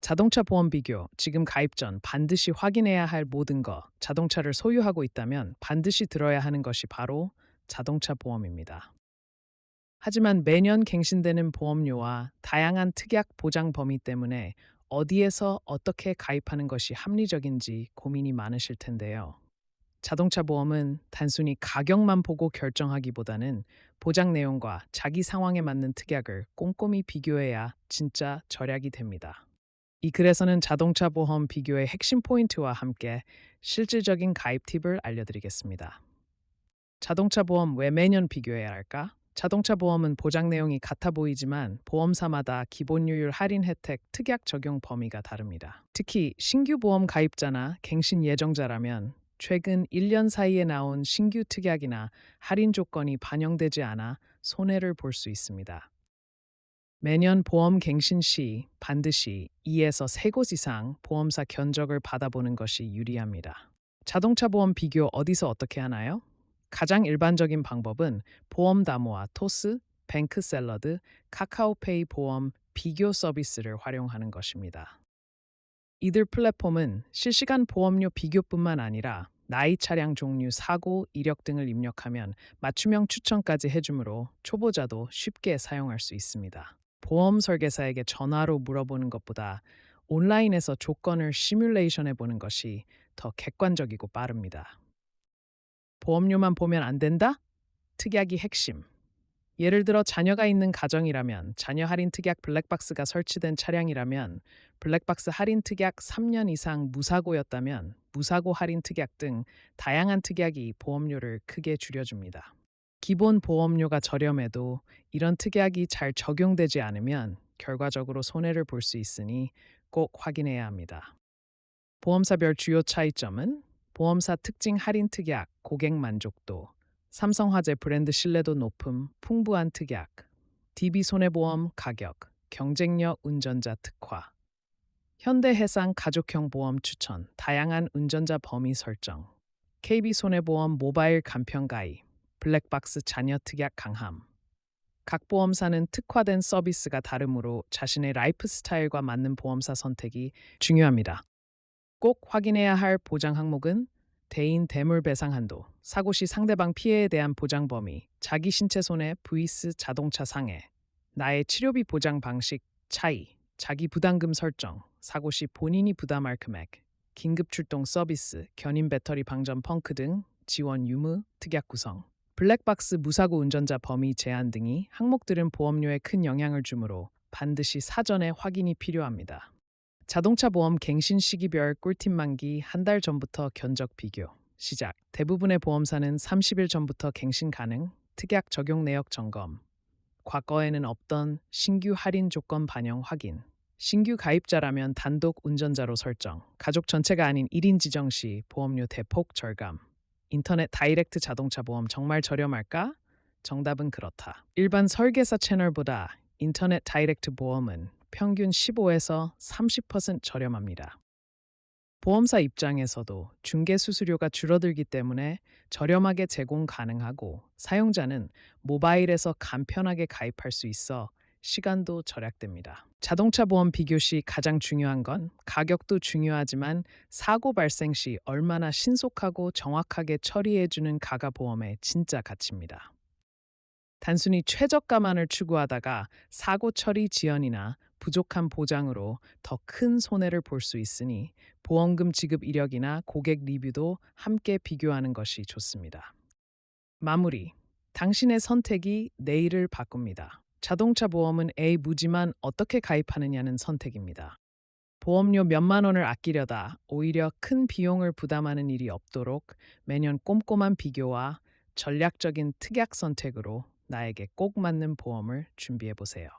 자동차 보험 비교, 지금 가입 전 반드시 확인해야 할 모든 것. 자동차를 소유하고 있다면 반드시 들어야 하는 것이 바로 자동차 보험입니다. 하지만 매년 갱신되는 보험료와 다양한 특약 보장 범위 때문에 어디에서 어떻게 가입하는 것이 합리적인지 고민이 많으실 텐데요. 자동차 보험은 단순히 가격만 보고 결정하기보다는 보장 내용과 자기 상황에 맞는 특약을 꼼꼼히 비교해야 진짜 절약이 됩니다. 이 글에서는 자동차 보험 비교의 핵심 포인트와 함께 실질적인 가입 팁을 알려드리겠습니다. 자동차 보험 왜 매년 비교해야 할까? 자동차 보험은 보장 내용이 같아 보이지만 보험사마다 기본료율 할인 혜택, 특약 적용 범위가 다릅니다. 특히 신규 보험 가입자나 갱신 예정자라면 최근 1년 사이에 나온 신규 특약이나 할인 조건이 반영되지 않아 손해를 볼 수 있습니다. 매년 보험 갱신 시 반드시 2에서 3곳 이상 보험사 견적을 받아보는 것이 유리합니다. 자동차 보험 비교 어디서 어떻게 하나요? 가장 일반적인 방법은 보험 다모아 토스, 뱅크 샐러드, 카카오페이 보험 비교 서비스를 활용하는 것입니다. 이들 플랫폼은 실시간 보험료 비교뿐만 아니라 나이, 차량 종류, 사고, 이력 등을 입력하면 맞춤형 추천까지 해주므로 초보자도 쉽게 사용할 수 있습니다. 보험 설계사에게 전화로 물어보는 것보다 온라인에서 조건을 시뮬레이션 해보는 것이 더 객관적이고 빠릅니다. 보험료만 보면 안 된다? 특약이 핵심. 예를 들어 자녀가 있는 가정이라면 자녀 할인 특약 블랙박스가 설치된 차량이라면 블랙박스 할인 특약 3년 이상 무사고였다면 무사고 할인 특약 등 다양한 특약이 보험료를 크게 줄여줍니다. 기본 보험료가 저렴해도 이런 특약이 잘 적용되지 않으면 결과적으로 손해를 볼 수 있으니 꼭 확인해야 합니다. 보험사별 주요 차이점은 보험사 특징 할인 특약, 고객 만족도, 삼성화재 브랜드 신뢰도 높음, 풍부한 특약, DB 손해보험 가격, 경쟁력 운전자 특화, 현대해상 가족형 보험 추천, 다양한 운전자 범위 설정, KB 손해보험 모바일 간편 가입, 블랙박스 자녀 특약 강함. 각 보험사는 특화된 서비스가 다르므로 자신의 라이프 스타일과 맞는 보험사 선택이 중요합니다. 꼭 확인해야 할 보장 항목은 대인 대물 배상 한도, 사고 시 상대방 피해에 대한 보장 범위, 자기 신체 손해 vs 자동차 상해, 나의 치료비 보장 방식 차이, 자기 부담금 설정, 사고 시 본인이 부담할 금액, 긴급 출동 서비스, 견인 배터리 방전 펑크 등 지원 유무, 특약 구성, 블랙박스 무사고 운전자 범위 제한 등이 항목들은 보험료에 큰 영향을 주므로 반드시 사전에 확인이 필요합니다. 자동차 보험 갱신 시기별 꿀팁 만기 한 달 전부터 견적 비교 시작. 대부분의 보험사는 30일 전부터 갱신 가능, 특약 적용 내역 점검, 과거에는 없던 신규 할인 조건 반영 확인, 신규 가입자라면 단독 운전자로 설정, 가족 전체가 아닌 1인 지정 시 보험료 대폭 절감, 인터넷 다이렉트 자동차 보험 정말 저렴할까? 정답은 그렇다. 일반 설계사 채널보다 인터넷 다이렉트 보험은 평균 15에서 30% 저렴합니다. 보험사 입장에서도 중개 수수료가 줄어들기 때문에 저렴하게 제공 가능하고 사용자는 모바일에서 간편하게 가입할 수 있어 시간도 절약됩니다. 자동차 보험 비교 시 가장 중요한 건 가격도 중요하지만 사고 발생 시 얼마나 신속하고 정확하게 처리해주는 가가 보험의 진짜 가치입니다. 단순히 최저가만을 추구하다가 사고 처리 지연이나 부족한 보장으로 더 큰 손해를 볼 수 있으니 보험금 지급 이력이나 고객 리뷰도 함께 비교하는 것이 좋습니다. 마무리. 당신의 선택이 내일을 바꿉니다. 자동차 보험은 A 무지만 어떻게 가입하느냐는 선택입니다. 보험료 몇만 원을 아끼려다 오히려 큰 비용을 부담하는 일이 없도록 매년 꼼꼼한 비교와 전략적인 특약 선택으로 나에게 꼭 맞는 보험을 준비해 보세요.